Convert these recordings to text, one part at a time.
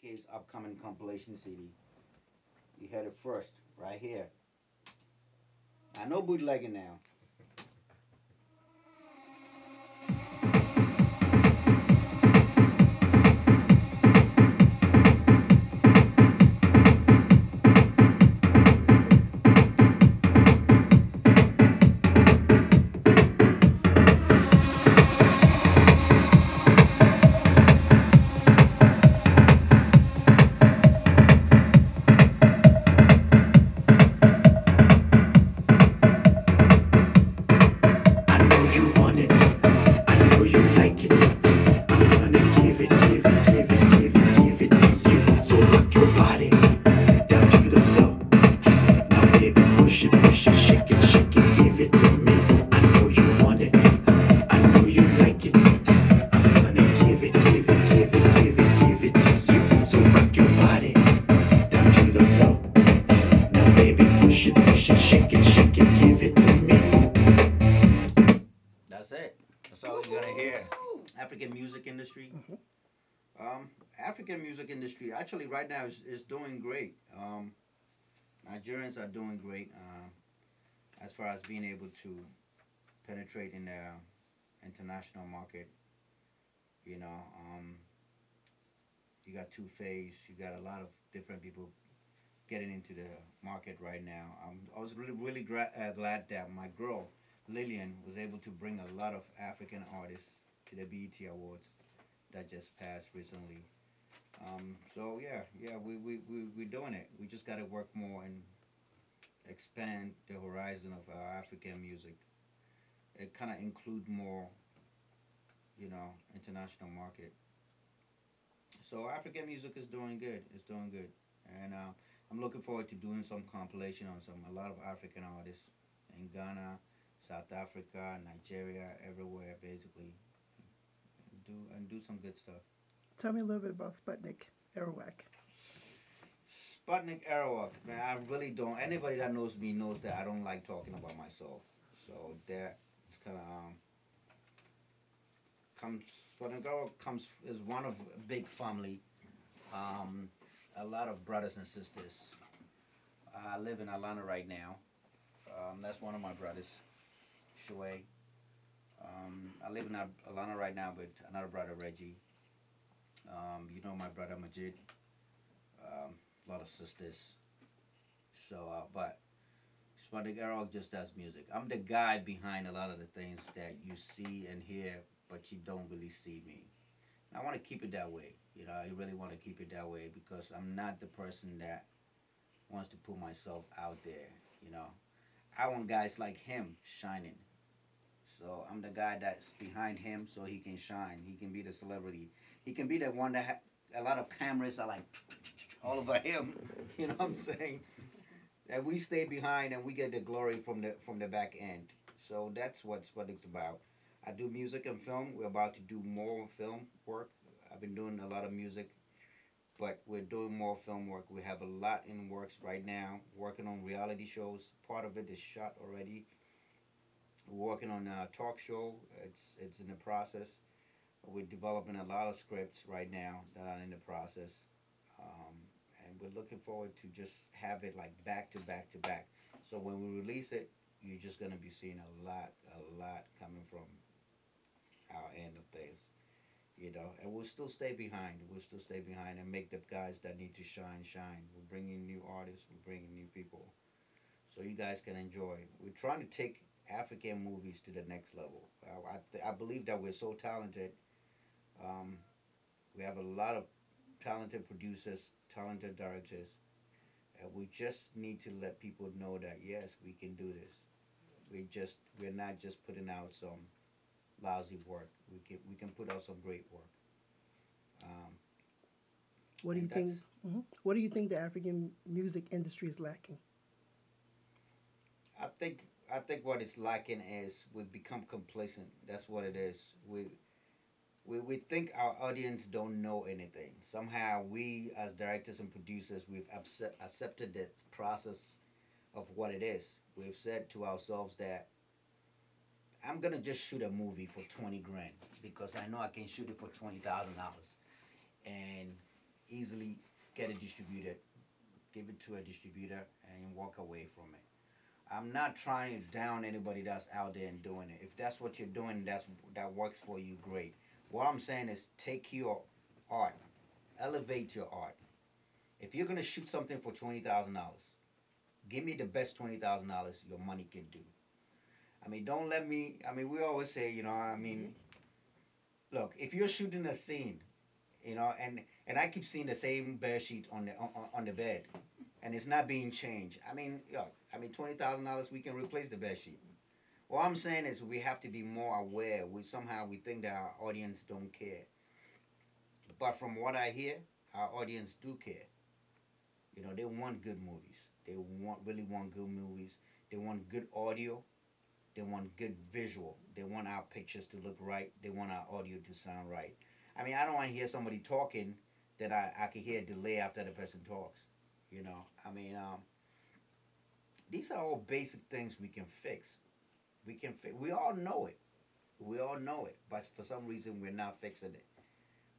Zikay's upcoming compilation CD. You heard it first, right here. I know bootlegging now. That's it. That's all you're gonna hear. African music industry. African music industry actually right now is doing great. Nigerians are doing great as far as being able to penetrate in the international market. You know, you got Two Face, you got a lot of different people getting into the market right now. I was really glad that my girl Lillian was able to bring a lot of African artists to the BET Awards that just passed recently. So yeah, we're doing it. We just got to work more and expand the horizon of our African music. It kind of include more, international market. So African music is doing good. It's doing good, and I'm looking forward to doing some compilation on a lot of African artists in Ghana, South Africa, Nigeria, everywhere basically, and do some good stuff. Tell me a little bit about Sputnic Erawoc. Sputnic Erawoc, man, I really don't. Anybody that knows me knows that I don't like talking about myself. So that it's kind of comes. Sputnic Erawoc comes is one of a big family. A lot of brothers and sisters. I live in Atlanta right now. That's one of my brothers, Shuey. I live in Atlanta right now with another brother, Reggie. My brother Majid. A lot of sisters. So, but Sputnic Erawoc just does music. I'm the guy behind a lot of the things that you see and hear, but you don't really see me. I want to keep it that way. I really want to keep it that way because I'm not the person that wants to put myself out there. I want guys like him shining. So I'm the guy that's behind him so he can shine. He can be the celebrity. He can be the one that a lot of cameras are like all over him. You know what I'm saying? And we stay behind and we get the glory from the back end. So that's what it's about. I do music and film. We're about to do more film work. I've been doing a lot of music, but we're doing more film work. We have a lot in works right now. Working on reality shows. Part of it is shot already. We're working on a talk show. It's in the process. We're developing a lot of scripts right now that are in the process, and we're looking forward to just have it like back to back to back. So when we release it, you're just gonna be seeing a lot coming from our end of things. And we'll still stay behind. We'll still stay behind and make the guys that need to shine, shine. We're bringing new artists. We're bringing new people. So you guys can enjoy. We're trying to take African movies to the next level. I believe that we're so talented. We have a lot of talented producers, talented directors. We just need to let people know that, yes, we can do this. We're not just putting out some lousy work. We can put out some great work. What do you think? What do you think the African music industry is lacking? I think what it's lacking is we've become complacent. That's what it is. We think our audience don't know anything. Somehow we, as directors and producers, we've accepted the process of what it is. We've said to ourselves that I'm gonna just shoot a movie for 20 grand because I know I can shoot it for $20,000, and easily get it distributed, give it to a distributor, and walk away from it. I'm not trying to down anybody that's out there and doing it. If that's what you're doing, that works for you, great. What I'm saying is take your art, elevate your art. If you're gonna shoot something for $20,000, give me the best $20,000 your money can do. I mean, don't let me. I mean, we always say, I mean, look, if you're shooting a scene, and I keep seeing the same bed sheet on the bed, and it's not being changed. I mean, $20,000 we can replace the bed sheet. What I'm saying is we have to be more aware. We think that our audience don't care, but from what I hear, our audience do care. They want good movies. They really want good movies. They want good audio. They want good visual. They want our pictures to look right. They want our audio to sound right. I mean, I don't want to hear somebody talking that I can hear a delay after the person talks. I mean, these are all basic things we can fix. We all know it. We all know it. But for some reason, we're not fixing it.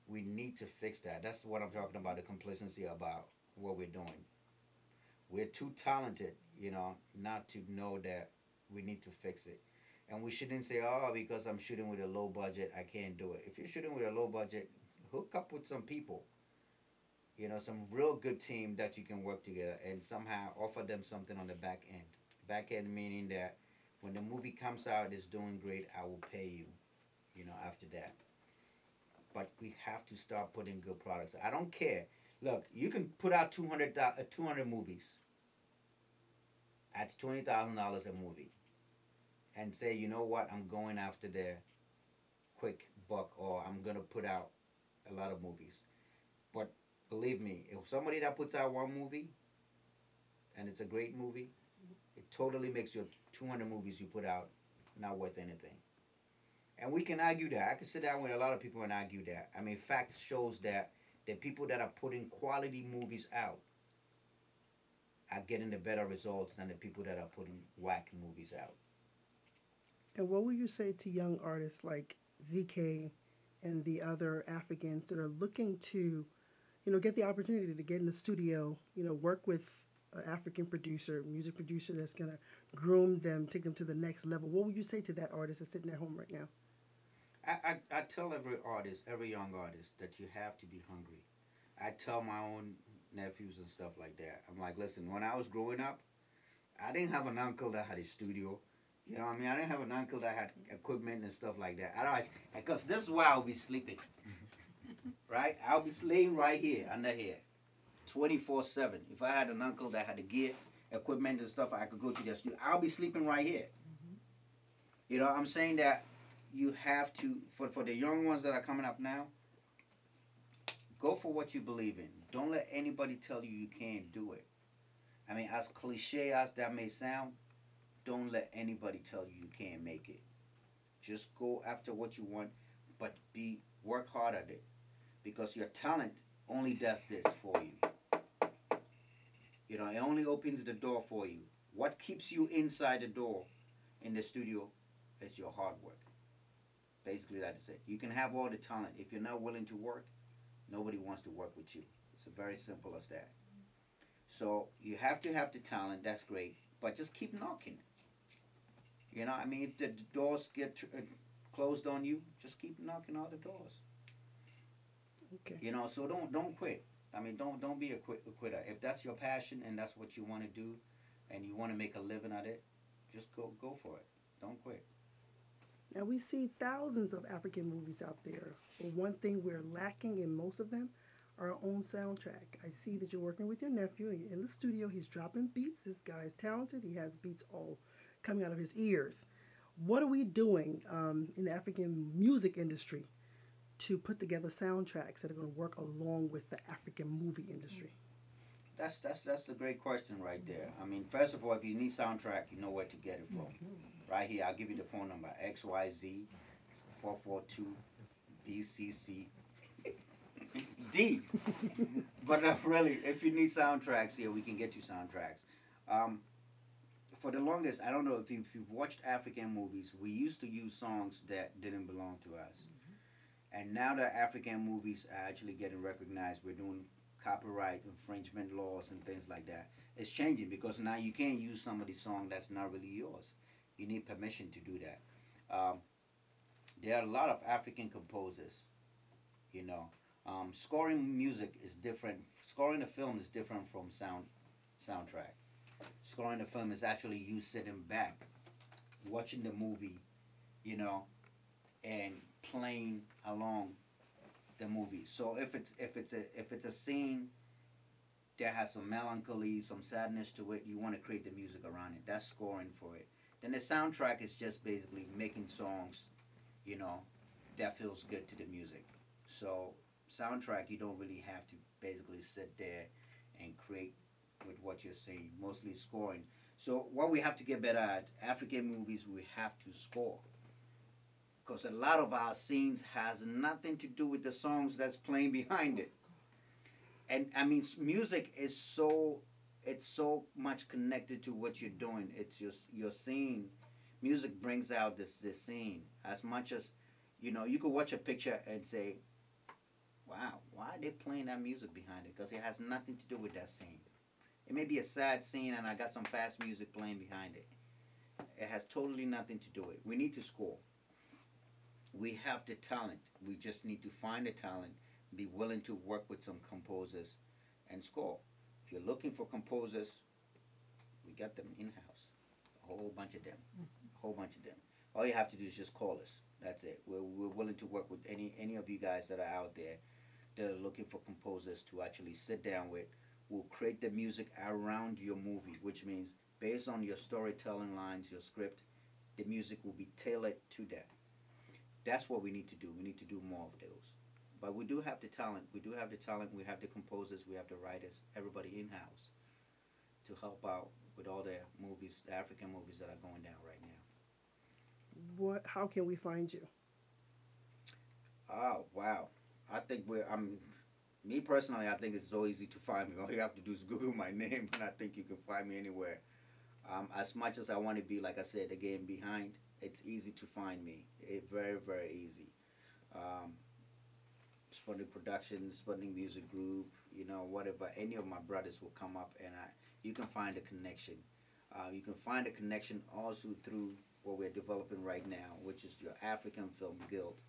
We need to fix that. That's what I'm talking about, the complacency about what we're doing. We're too talented, not to know that we need to fix it. And we shouldn't say, oh, because I'm shooting with a low budget, I can't do it. If you're shooting with a low budget, hook up with some people, some real good team that you can work together and somehow offer them something on the back end. Back end meaning that when the movie comes out, it's doing great, I will pay you, after that. But we have to start putting good products. I don't care. Look, you can put out 200 movies at $20,000 a movie and say, you know what, I'm going after the quick buck, or I'm going to put out a lot of movies. But believe me, if somebody that puts out one movie and it's a great movie, it totally makes your 200 movies you put out not worth anything. And we can argue that. I can sit down with a lot of people and argue that. I mean, facts shows that the people that are putting quality movies out are getting the better results than the people that are putting whack movies out. And what would you say to young artists like Zikay and the other Africans that are looking to, get the opportunity to get in the studio, work with an African producer, music producer that's going to groom them, take them to the next level? What would you say to that artist that's sitting at home right now? I tell every young artist, that you have to be hungry. I tell my own nephews and stuff like that. I'm like, listen, when I was growing up, I didn't have an uncle that had a studio. I didn't have an uncle that had equipment and stuff like that. Because this is where I'll be sleeping. Right? I'll be laying right here, under here, 24/7. If I had an uncle that had the gear, equipment and stuff, I could go to their studio. I'll be sleeping right here. I'm saying that you have to, for the young ones that are coming up now, go for what you believe in. Don't let anybody tell you can't do it. I mean, as cliche as that may sound, don't let anybody tell you can't make it. Just go after what you want, but work hard at it. Because your talent only does this for you. It only opens the door for you. What keeps you inside the door in the studio is your hard work. Basically, that is it. You can have all the talent. If you're not willing to work, nobody wants to work with you. It's very simple as that. So you have to have the talent. That's great. But just keep knocking. If the doors get closed on you, just keep knocking all the doors. Okay. So don't quit. I mean, don't be a quitter. If that's your passion and that's what you want to do, and you want to make a living at it, just go for it. Don't quit. Now, we see thousands of African movies out there, but one thing we're lacking in most of them are our own soundtrack. I see that you're working with your nephew in the studio. He's dropping beats. This guy is talented. He has beats all coming out of his ears. What are we doing in the African music industry to put together soundtracks that are going to work along with the African movie industry? That's a great question right there. I mean, first of all, if you need soundtrack, you know where to get it from. Right here, I'll give you the phone number, XYZ 442 BCC D. But really, if you need soundtracks here, we can get you soundtracks. For the longest, I don't know if you've watched African movies, we used to use songs that didn't belong to us. And now that African movies are actually getting recognized, we're doing copyright infringement laws and things like that. It's changing because now you can't use somebody's song that's not really yours. You need permission to do that. There are a lot of African composers, you know. Scoring music is different. Scoring a film is different from soundtrack. Scoring a film is actually you sitting back, watching the movie, you know, and playing along the movie. So if it's a scene that has some melancholy, some sadness to it, you want to create the music around it. That's scoring for it. Then the soundtrack is just basically making songs, you know, that feels good to the music. So soundtrack, you don't really have to basically sit there and create with what you're saying. Mostly scoring. So what we have to get better at, African movies, we have to score. Because a lot of our scenes has nothing to do with the songs that's playing behind it. And I mean, music is it's so much connected to what you're doing. It's your scene. Music brings out this scene as much as, you know, you could watch a picture and say, wow, why are they playing that music behind it? Because it has nothing to do with that scene. It may be a sad scene and I got some fast music playing behind it. It has totally nothing to do with it. We need to score. We have the talent. We just need to find the talent, be willing to work with some composers and score. If you're looking for composers, we got them in-house. A whole bunch of them. A whole bunch of them. All you have to do is just call us. That's it. We're willing to work with any of you guys that are out there that are looking for composers to actually sit down with. We'll create the music around your movie, which means based on your storytelling lines, your script, the music will be tailored to that. That's what we need to do. We need to do more of those. But we do have the talent. We do have the talent. We have the composers. We have the writers. Everybody in-house to help out with all the movies, the African movies that are going down right now. How can we find you? Oh, wow. I think me personally, I think it's so easy to find me. All you have to do is Google my name, and I think you can find me anywhere. As much as I want to be, like I said, again, behind, it's easy to find me. It's very, very easy. Sputnic Productions, Sputnic Music Group, you know, whatever. Any of my brothers will come up, and you can find a connection. You can find a connection also through what we're developing right now, which is your African Film Guild.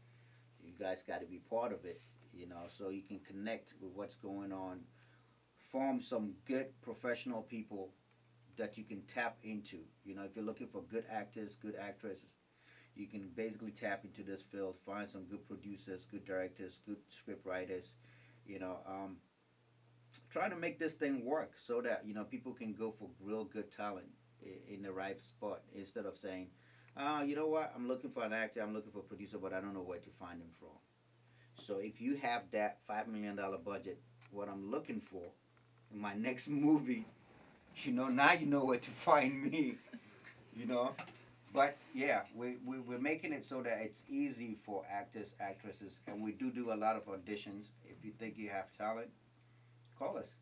You guys got to be part of it, you know, so you can connect with what's going on, form some good professional people that you can tap into. You know, if you're looking for good actors, good actresses, you can basically tap into this field, find some good producers, good directors, good script writers, you know, trying to make this thing work so that, you know, people can go for real good talent in the right spot instead of saying, you know what, I'm looking for an actor, I'm looking for a producer, but I don't know where to find them from. So if you have that $5 million budget, what I'm looking for in my next movie, you know, now you know where to find me, you know. But yeah, we're making it so that it's easy for actors, actresses, and we do a lot of auditions. If you think you have talent, call us.